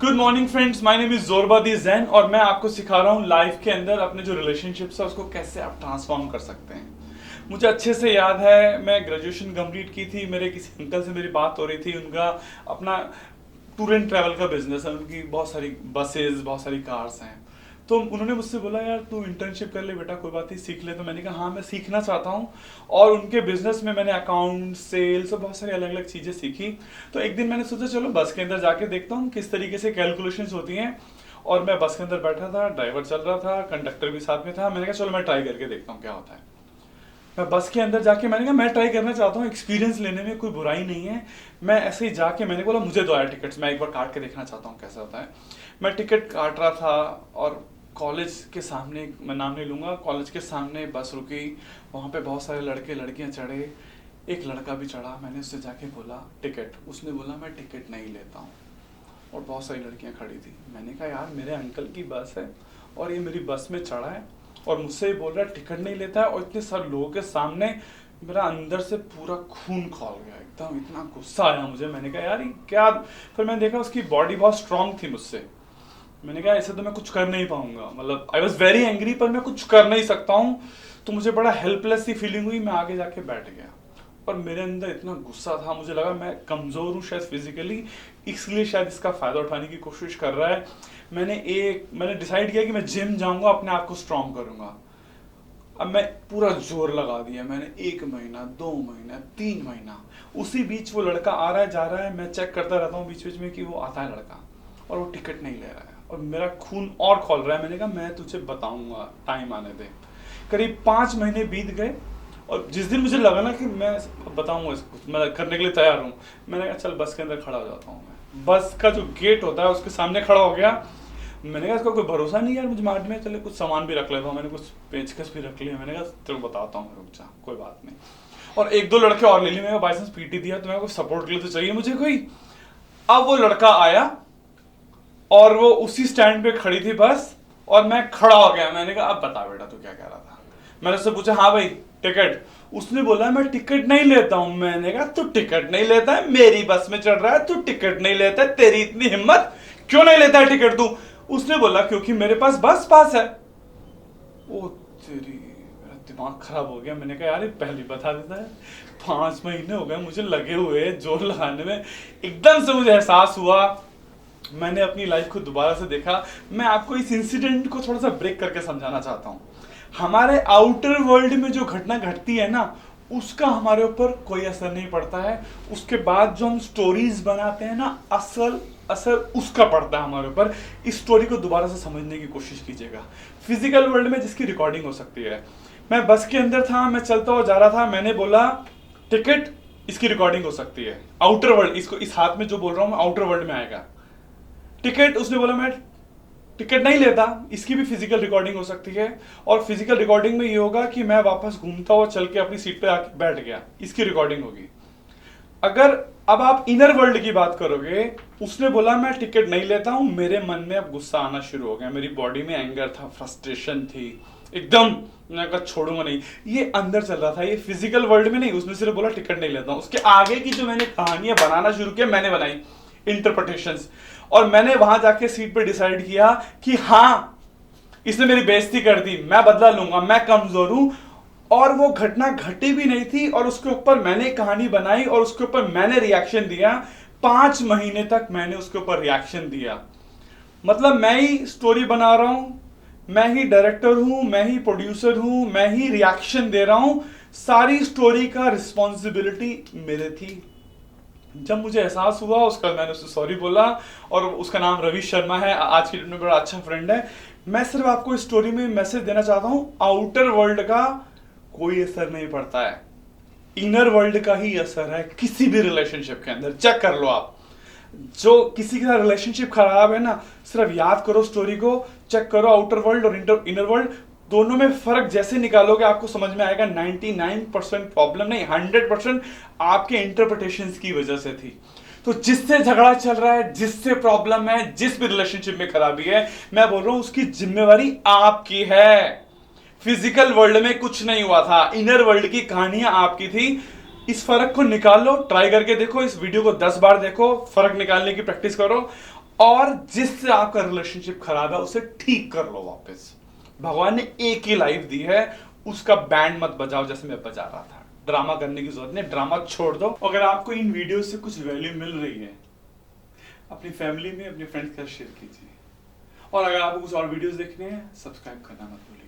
Good morning friends, my name is जोरबादी जैन और मैं आपको सिखा रहा हूँ लाइफ के अंदर अपने जो रिलेशनशिप्स है उसको कैसे आप ट्रांसफॉर्म कर सकते हैं। मुझे अच्छे से याद है, मैं ग्रेजुएशन कंप्लीट की थी, मेरे किसी अंकल से मेरी बात हो रही थी। उनका अपना टूर एंड ट्रैवल का बिजनेस है, उनकी बहुत सारी बसेस, बहुत सारी कार्स हैं। तो उन्होंने मुझसे बोला, यार तू इंटर्नशिप कर ले बेटा, कोई बात नहीं, सीख ले। तो मैंने कहा हाँ मैं सीखना चाहता हूँ। और उनके बिजनेस में मैंने अकाउंट, सेल्स और बहुत सारी अलग अलग चीज़ें सीखी। तो एक दिन मैंने सोचा चलो बस के अंदर जाके देखता हूँ किस तरीके से कैलकुलेशंस होती हैं। और मैं बस के अंदर बैठा था, ड्राइवर चल रहा था, कंडक्टर भी साथ में था। मैंने कहा चलो मैं ट्राई करके देखता हूँ क्या होता है। मैं बस के अंदर जाके मैंने कहा मैं ट्राई करना चाहता हूँ, एक्सपीरियंस लेने में कोई बुराई नहीं है। मैं ऐसे ही जाके मैंने बोला मुझे दो यार टिकट्स, मैं एक बार काट के देखना चाहता हूँ कैसा होता है। मैं टिकट काट रहा था और कॉलेज के सामने, मैं नाम नहीं लूँगा, कॉलेज के सामने बस रुकी। वहाँ पे बहुत सारे लड़के लड़कियाँ चढ़े, एक लड़का भी चढ़ा। मैंने उससे जाके बोला टिकट, उसने बोला मैं टिकट नहीं लेता हूँ। और बहुत सारी लड़कियाँ खड़ी थी। मैंने कहा यार मेरे अंकल की बस है और ये मेरी बस में चढ़ा है और मुझसे ही बोल रहा है टिकट नहीं लेता है, और इतने सारे लोगों के सामने। मेरा अंदर से पूरा खून खौल गया एकदम, इतना गुस्सा आया मुझे। मैंने कहा यार ये क्या। फिर मैंने देखा उसकी बॉडी बहुत स्ट्रांग थी मुझसे। मैंने कहा ऐसे तो मैं कुछ कर नहीं पाऊंगा, मतलब आई वॉज वेरी एंग्री, पर मैं कुछ कर नहीं सकता हूँ। तो मुझे बड़ा हेल्पलेस सी फीलिंग हुई। मैं आगे जाके बैठ गया और मेरे अंदर इतना गुस्सा था, मुझे लगा मैं कमजोर हूँ शायद फिजिकली, इसलिए शायद इसका फायदा उठाने की कोशिश कर रहा है। मैंने डिसाइड किया कि मैं जिम जाऊंगा, अपने आप को स्ट्रांग करूंगा। अब मैं पूरा जोर लगा दिया। मैंने 1 महीना, 2 महीना, 3 महीना, उसी बीच वो लड़का आ रहा है जा रहा है, मैं चेक करता रहता हूँ बीच बीच में कि वो आता है लड़का, और वो टिकट नहीं ले रहा है और मेरा खून और खौल रहा है। मैंने कहा मैं तुझे बताऊंगा, टाइम आने दे। करीब 5 महीने बीत गए और जिस दिन मुझे लगा ना कि मैं बताऊंगा इसको, मैं करने के लिए तैयार हूँ, मैंने कहा चल बस के अंदर खड़ा हो जाता हूँ। मैं बस का जो गेट होता है उसके सामने खड़ा हो गया। मैंने कहा इसका कोई भरोसा नहीं यार, मुझे मार्ट में चले कुछ सामान भी रख लेता हूँ। मैंने कुछ पेचकस भी रख लिया। मैंने कहा तेरे को बताता हूँ, रुक जा, कोई बात नहीं। और 1-2 लड़के और ले लिए। मैंने बाई चांस पीटी दिया तो मैं कोई सपोर्ट के लिए तो चाहिए मुझे कोई। अब वो लड़का आया और वो उसी स्टैंड पे खड़ी थी बस, और मैं खड़ा हो गया। मैंने कहा अब बता बेटा तू क्या कह रहा था। मैंने उससे पूछा हाँ भाई टिकट। उसने बोला मैं टिकट नहीं लेता हूं। मैंने कहा तू टिकट नहीं लेता है, मेरी बस में चढ़ रहा है, तू टिकट नहीं लेता है, तेरी इतनी हिम्मत, क्यों नहीं लेता है टिकट तू। उसने बोला क्योंकि मेरे पास बस पास है। ओ तेरी, मेरा दिमाग खराब हो गया। मैंने कहा यार ये पहले बता देता है। 5 महीने हो गए मुझे लगे हुए जोर लगाने में। एकदम से मुझे एहसास हुआ, मैंने अपनी लाइफ को दोबारा से देखा। मैं आपको इस इंसिडेंट को थोड़ा सा ब्रेक करके समझाना चाहता हूँ। हमारे आउटर वर्ल्ड में जो घटना घटती है ना, उसका हमारे ऊपर कोई असर नहीं पड़ता है। उसके बाद जो हम स्टोरीज बनाते हैं ना, असल असर उसका पड़ता है हमारे ऊपर। इस स्टोरी को दोबारा से समझने की कोशिश कीजिएगा। फिजिकल वर्ल्ड में जिसकी रिकॉर्डिंग हो सकती है, मैं बस के अंदर था, मैं चलता हुआ जा रहा था, मैंने बोला टिकट, इसकी रिकॉर्डिंग हो सकती है। आउटर वर्ल्ड, इसको इस हाथ में जो बोल रहा हूं मैं आउटर वर्ल्ड में आएगा टिकट। उसने बोला मैं टिकट नहीं लेता, इसकी भी फिजिकल रिकॉर्डिंग हो सकती है। और फिजिकल रिकॉर्डिंग में ये होगा कि मैं वापस घूमता हुआ चल के अपनी सीट पे आके बैठ गया, इसकी रिकॉर्डिंग होगी। अगर अब आप इनर वर्ल्ड की बात करोगे, उसने बोला मैं टिकट नहीं लेता हूं, मेरे मन में अब गुस्सा आना शुरू हो गया, मेरी बॉडी में एंगर था, फ्रस्ट्रेशन थी एकदम। मैंने कहा छोड़ूंगा नहीं। ये अंदर चल रहा था, ये फिजिकल वर्ल्ड में नहीं। उसने सिर्फ बोला टिकट नहीं लेता हूं। उसके आगे की जो मैंने कहानियां बनाना शुरू किया, मैंने बनाई इंटरप्रिटेशंस। और मैंने वहां जाके सीट पे डिसाइड किया कि हाँ इसने मेरी बेइज्जती कर दी, मैं बदला लूंगा, मैं कमजोर हूं। और वो घटना घटी भी नहीं थी और उसके ऊपर मैंने कहानी बनाई और उसके ऊपर मैंने रिएक्शन दिया। 5 महीने तक मैंने उसके ऊपर रिएक्शन दिया। मतलब मैं ही स्टोरी बना रहा हूं, मैं ही डायरेक्टर हूं, मैं ही प्रोड्यूसर हूं, मैं ही रिएक्शन दे रहा हूं। सारी स्टोरी का रिस्पॉन्सिबिलिटी मेरे थी। जब मुझे एहसास हुआ, उसका मैंने उससे सॉरी बोला। और उसका नाम रवि शर्मा है, आज की डेट में बड़ा अच्छा फ्रेंड है। मैं सिर्फ आपको इस स्टोरी में मैसेज देना चाहता हूं, आउटर वर्ल्ड का कोई असर नहीं पड़ता है, इनर वर्ल्ड का ही असर है किसी भी रिलेशनशिप के अंदर। चेक कर लो आप, जो किसी के साथ रिलेशनशिप खराब है ना, सिर्फ याद करो स्टोरी को, चेक करो आउटर वर्ल्ड और इनर वर्ल्ड, दोनों में फर्क जैसे निकालोगे आपको समझ में आएगा 99% प्रॉब्लम नहीं, 100% आपके इंटरप्रिटेशंस की वजह से थी। तो जिससे झगड़ा चल रहा है, जिससे प्रॉब्लम है, जिस भी रिलेशनशिप में खराबी है, मैं बोल रहा हूं उसकी जिम्मेवारी आपकी है। फिजिकल वर्ल्ड में कुछ नहीं हुआ था, इनर वर्ल्ड की कहानियां आपकी थी। इस फर्क को निकाल लो, ट्राई करके देखो, इस वीडियो को 10 बार देखो, फर्क निकालने की प्रैक्टिस करो। और जिससे आपका रिलेशनशिप खराब है उसे ठीक कर लो वापस। भगवान ने एक ही लाइफ दी है, उसका बैंड मत बजाओ जैसे मैं बजा रहा था। ड्रामा करने की जरूरत नहीं, ड्रामा छोड़ दो। अगर आपको इन वीडियो से कुछ वैल्यू मिल रही है, अपनी फैमिली में, अपने फ्रेंड्स के साथ शेयर कीजिए। और अगर आपको कुछ और वीडियोस देखने हैं, सब्सक्राइब करना मत भूलिए।